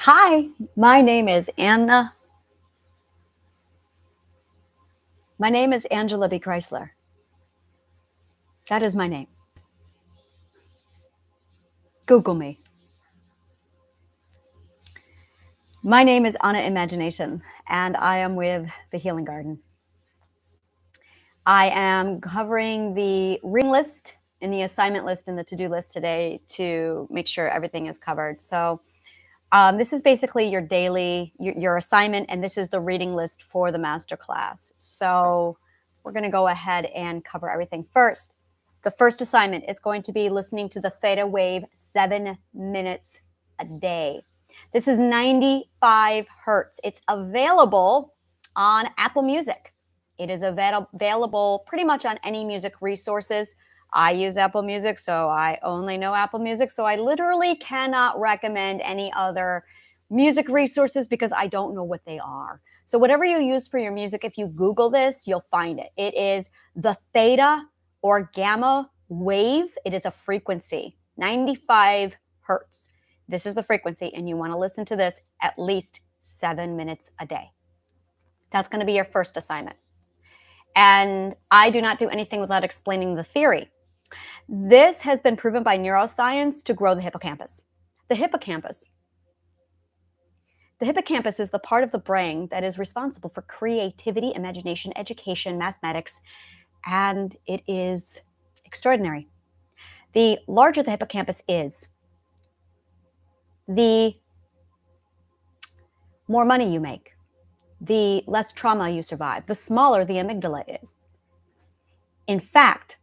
Hi, my name is Anna. My name is Angela B. Chrysler. That is my name. Google me. My name is Anna Imagination, and I am with the Healing Garden. I am covering the ring list and the assignment list and the to-do list today to make sure everything is covered. So this is basically your daily, your assignment, and this is the reading list for the masterclass. So we're going to go ahead and cover everything first. The first assignment is going to be listening to the Theta Wave 7 minutes a day. This is 95 hertz. It's available on Apple Music. It is available pretty much on any music resources. I use Apple Music, so I only know Apple Music. So I literally cannot recommend any other music resources because I don't know what they are. So whatever you use for your music, if you Google this, you'll find it. It is the theta or gamma wave. It is a frequency, 95 hertz. This is the frequency, and you want to listen to this at least 7 minutes a day. That's going to be your first assignment. And I do not do anything without explaining the theory. This has been proven by neuroscience to grow the hippocampus. The hippocampus is the part of the brain that is responsible for creativity, imagination, education, mathematics, and it is extraordinary. The larger the hippocampus is, the more money you make, the less trauma you survive, the smaller the amygdala is. In fact,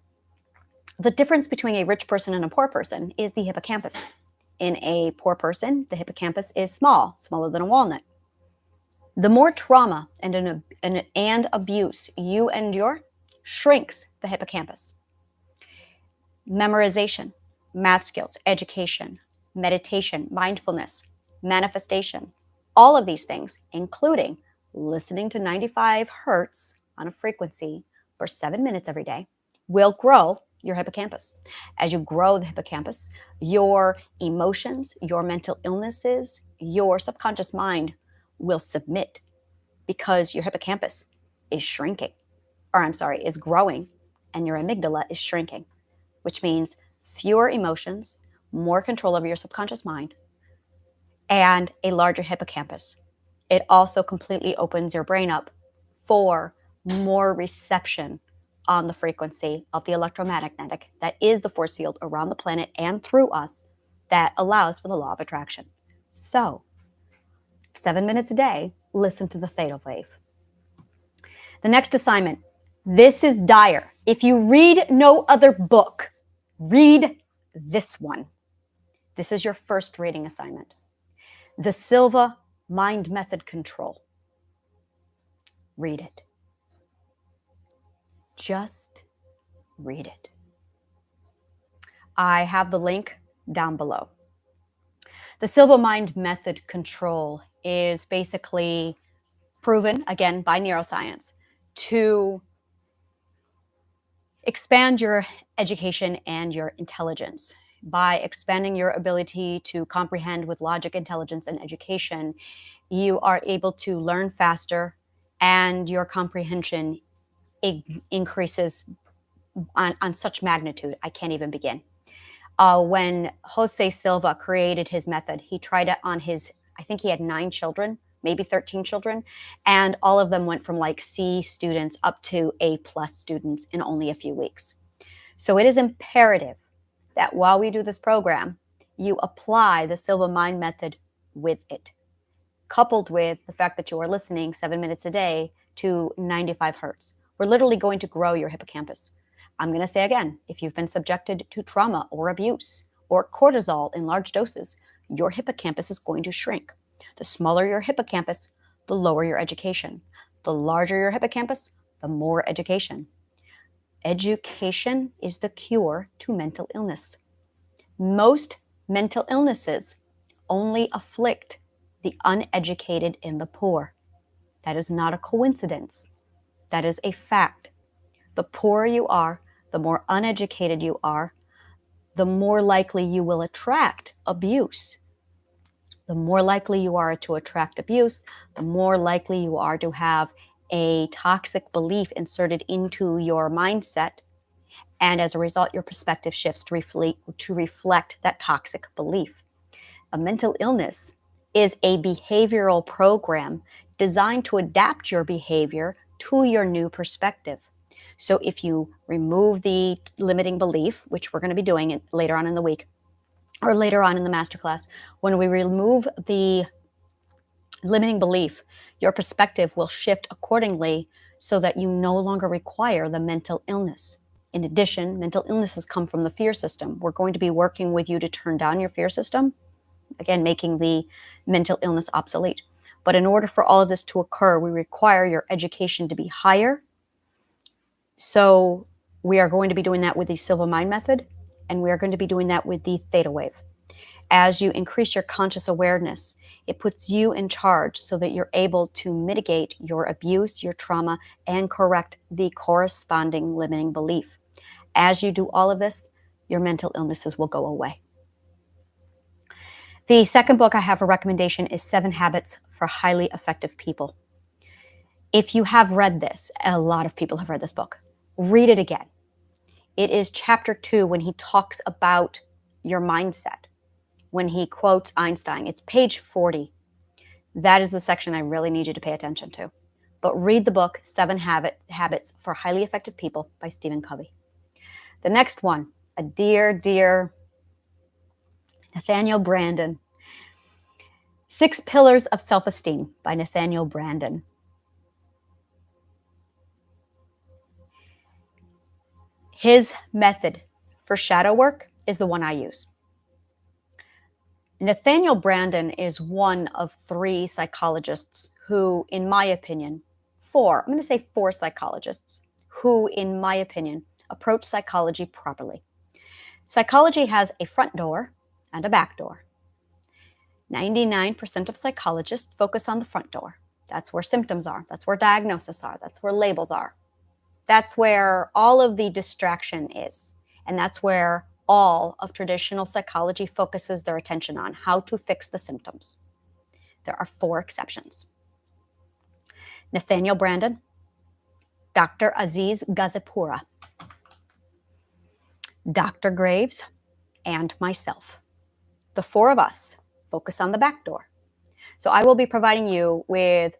the difference between a rich person and a poor person is the hippocampus. In a poor person, the hippocampus is smaller than a walnut. The more trauma and abuse you endure shrinks the hippocampus. Memorization, math skills, education, meditation, mindfulness, manifestation, all of these things, including listening to 95 hertz on a frequency for 7 minutes every day, will grow your hippocampus. As you grow the hippocampus, your emotions, your mental illnesses, your subconscious mind will submit because your hippocampus is shrinking, is growing, and your amygdala is shrinking, which means fewer emotions, more control over your subconscious mind, and a larger hippocampus. It also completely opens your brain up for more reception on the frequency of the electromagnetic that is the force field around the planet and through us that allows for the law of attraction. So, 7 minutes a day, listen to the theta wave. The next assignment, this is dire. If you read no other book, read this one. This is your first reading assignment. The Silva Mind Method Control. Read it. Just read it. I have the link down below. The Silva Mind Method Control is basically proven, again, by neuroscience, to expand your education and your intelligence. By expanding your ability to comprehend with logic, intelligence, and education, you are able to learn faster and your comprehension increases on such magnitude, I can't even begin. When Jose Silva created his method, he tried it on I think he had 9 children, maybe 13 children, and all of them went from like C students up to A+ students in only a few weeks. So it is imperative that while we do this program, you apply the Silva Mind Method with it, coupled with the fact that you are listening 7 minutes a day to 95 hertz. We're literally going to grow your hippocampus. I'm going to say again, if you've been subjected to trauma or abuse or cortisol in large doses, your hippocampus is going to shrink. The smaller your hippocampus, the lower your education. The larger your hippocampus, the more education. Education is the cure to mental illness. Most mental illnesses only afflict the uneducated and the poor. That is not a coincidence. That is a fact. The poorer you are, the more uneducated you are, the more likely you will attract abuse. The more likely you are to attract abuse, the more likely you are to have a toxic belief inserted into your mindset. And as a result, your perspective shifts to reflect that toxic belief. A mental illness is a behavioral program designed to adapt your behavior to your new perspective. So if you remove the limiting belief, which we're going to be doing later on in the week, or later on in the masterclass, when we remove the limiting belief, your perspective will shift accordingly so that you no longer require the mental illness. In addition, mental illnesses come from the fear system. We're going to be working with you to turn down your fear system, again, making the mental illness obsolete. But in order for all of this to occur, we require your education to be higher. So we are going to be doing that with the Silva Mind Method, and we are going to be doing that with the Theta Wave. As you increase your conscious awareness, it puts you in charge so that you're able to mitigate your abuse, your trauma, and correct the corresponding limiting belief. As you do all of this, your mental illnesses will go away. The second book I have for recommendation is 7 Habits for Highly Effective People. If you have read this, a lot of people have read this book, read it again. It is chapter 2 when he talks about your mindset, when he quotes Einstein. It's page 40. That is the section I really need you to pay attention to. But read the book, 7 Habits for Highly Effective People by Stephen Covey. The next one, a dear, dear Nathaniel Branden. 6 Pillars of Self-Esteem by Nathaniel Branden. His method for shadow work is the one I use. Nathaniel Branden is one of 3 psychologists who, in my opinion, 4, I'm going to say 4 psychologists who, in my opinion, approach psychology properly. Psychology has a front door and a back door. 99% of psychologists focus on the front door. That's where symptoms are. That's where diagnoses are. That's where labels are. That's where all of the distraction is. And that's where all of traditional psychology focuses their attention on, how to fix the symptoms. There are 4 exceptions. Nathaniel Branden, Dr. Aziz Gazipura, Dr. Graves, and myself. The 4 of us focus on the back door. So I will be providing you with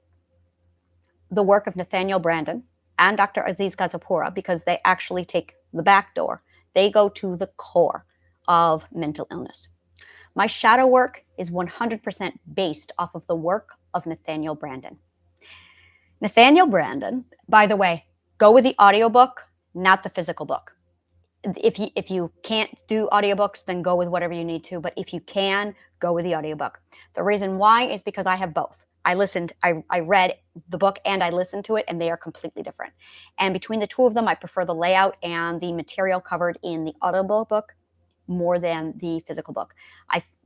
the work of Nathaniel Branden and Dr. Aziz Gazipura because they actually take the back door. They go to the core of mental illness. My shadow work is 100% based off of the work of Nathaniel Branden. Nathaniel Branden, by the way, go with the audiobook, not the physical book. If you can't do audiobooks, then go with whatever you need to. But if you can, go with the audiobook. The reason why is because I have both. I read the book and I listened to it, and they are completely different. And between the 2 of them, I prefer the layout and the material covered in the audible book more than the physical book.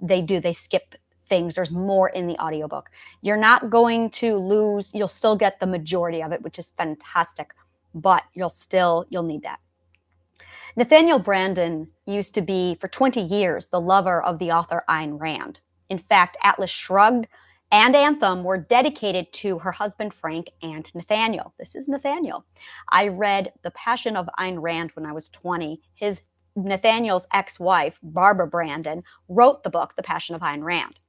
They skip things. There's more in the audiobook. You're not going to lose, you'll still get the majority of it, which is fantastic, but you'll need that. Nathaniel Branden used to be, for 20 years, the lover of the author Ayn Rand. In fact, Atlas Shrugged and Anthem were dedicated to her husband, Frank, and Nathaniel. This is Nathaniel. I read The Passion of Ayn Rand when I was 20. Nathaniel's ex-wife, Barbara Branden, wrote the book, The Passion of Ayn Rand.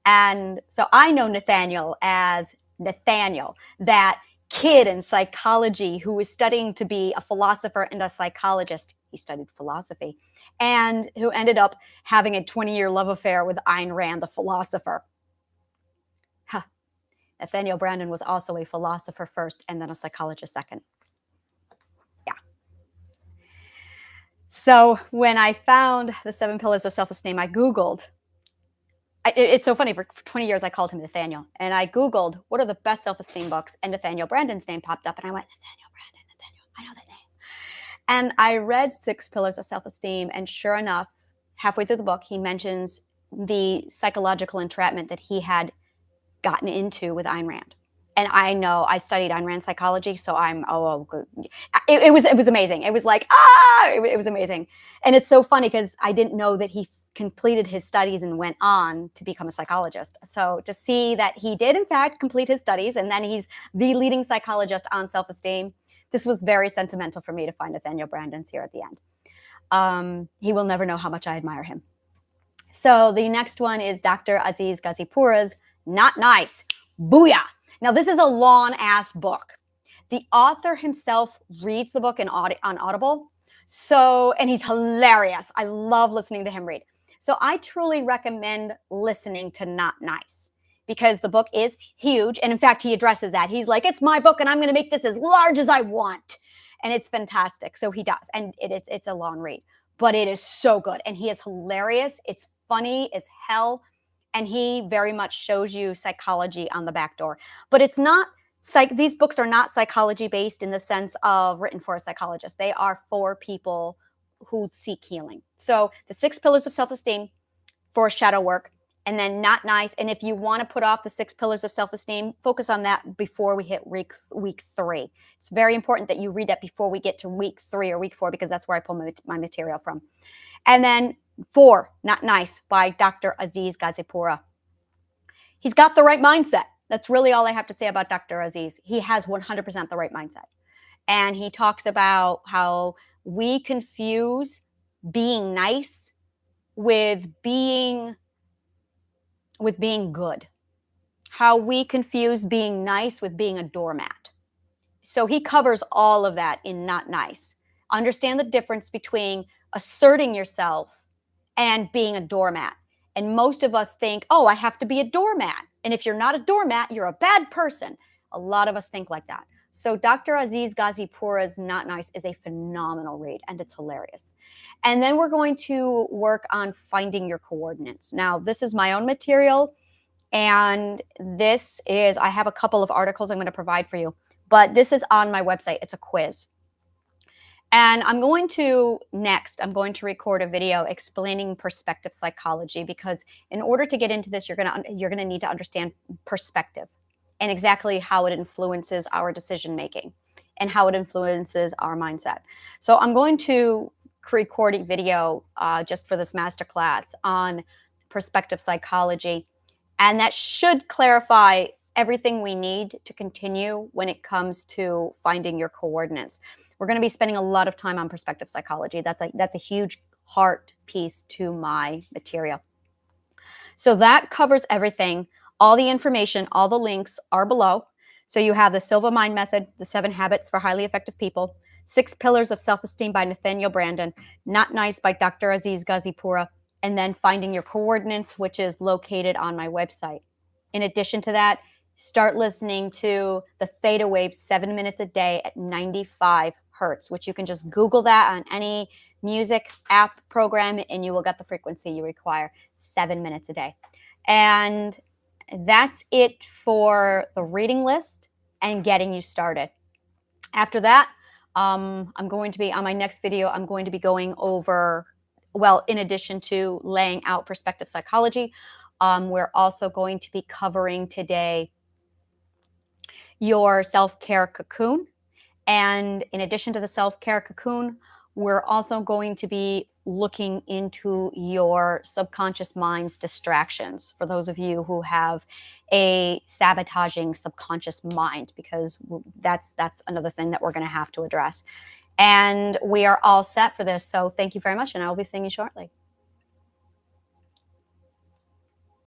And so I know Nathaniel as Nathaniel, that kid in psychology who was studying to be a philosopher and a psychologist. He studied philosophy, and who ended up having a 20-year love affair with Ayn Rand, the philosopher. Nathaniel Branden was also a philosopher first and then a psychologist second. Yeah. So when I found the 7 Pillars of Self-Esteem, I Googled. It's so funny, for 20 years I called him Nathaniel. And I Googled, what are the best self-esteem books? And Nathaniel Branden's name popped up. And I went, Nathaniel Branden, I know that name. And I read 6 Pillars of Self-Esteem. And sure enough, halfway through the book, he mentions the psychological entrapment that he had gotten into with Ayn Rand. And I know I studied Ayn Rand psychology, so good. It was amazing. It was like, it was amazing. And it's so funny because I didn't know that he completed his studies and went on to become a psychologist. So to see that he did, in fact, complete his studies, and then he's the leading psychologist on self-esteem, this was very sentimental for me to find Nathaniel Branden's here at the end. He will never know how much I admire him. So the next one is Dr. Aziz Gazipura's Not Nice. Booyah. Now, this is a long-ass book. The author himself reads the book on Audible. And he's hilarious. I love listening to him read. So I truly recommend listening to Not Nice because the book is huge. And in fact, he addresses that. He's like, it's my book and I'm going to make this as large as I want. And it's fantastic. So he does. And it's a long read, but it is so good. And he is hilarious. It's funny as hell. And he very much shows you psychology on the back door. But it's not these books are not psychology based in the sense of written for a psychologist. They are for people who seek healing. So the 6 pillars of self-esteem for shadow work, and then Not Nice. And if you want to put off the 6 pillars of self-esteem, focus on that before we hit week 3. It's very important that you read that before we get to week 3 or week 4, because that's where I pull my material from. And then 4, Not Nice by Dr. Aziz Gazipura. He's got the right mindset. That's really all I have to say about Dr. Aziz. He has 100% the right mindset. And he talks about how we confuse being nice with being good. How we confuse being nice with being a doormat. So he covers all of that in Not Nice. Understand the difference between asserting yourself and being a doormat. And most of us think, oh, I have to be a doormat. And if you're not a doormat, you're a bad person. A lot of us think like that. So Dr. Aziz Gazipura's Not Nice is a phenomenal read, and it's hilarious. And then we're going to work on finding your coordinates. Now, this is my own material, and I have a couple of articles I'm going to provide for you, but this is on my website. It's a quiz. And I'm going to record a video explaining perspective psychology, because in order to get into this, you're going to need to understand perspective and exactly how it influences our decision making and how it influences our mindset. So I'm going to record a video just for this masterclass on perspective psychology, and that should clarify everything we need to continue when it comes to finding your coordinates. We're going to be spending a lot of time on perspective psychology. That's a huge heart piece to my material. So that covers everything. All the information, all the links are below. So you have the Silva Mind Method, the 7 Habits for Highly Effective People, 6 Pillars of Self-Esteem by Nathaniel Branden, Not Nice by Dr. Aziz Gazipura, and then Finding Your Coordinates, which is located on my website. In addition to that, start listening to the Theta Wave 7 minutes a day at 95 hertz, which you can just Google that on any music app program, and you will get the frequency you require, 7 minutes a day. And that's it for the reading list and getting you started. After that, I'm going to be on my next video. I'm going to be going over, well, in addition to laying out perspective psychology, we're also going to be covering today your self-care cocoon. And in addition to the self-care cocoon, we're also going to be looking into your subconscious mind's distractions for those of you who have a sabotaging subconscious mind, because that's another thing that we're going to have to address. And we are all set for this. So thank you very much, and I will be seeing you shortly.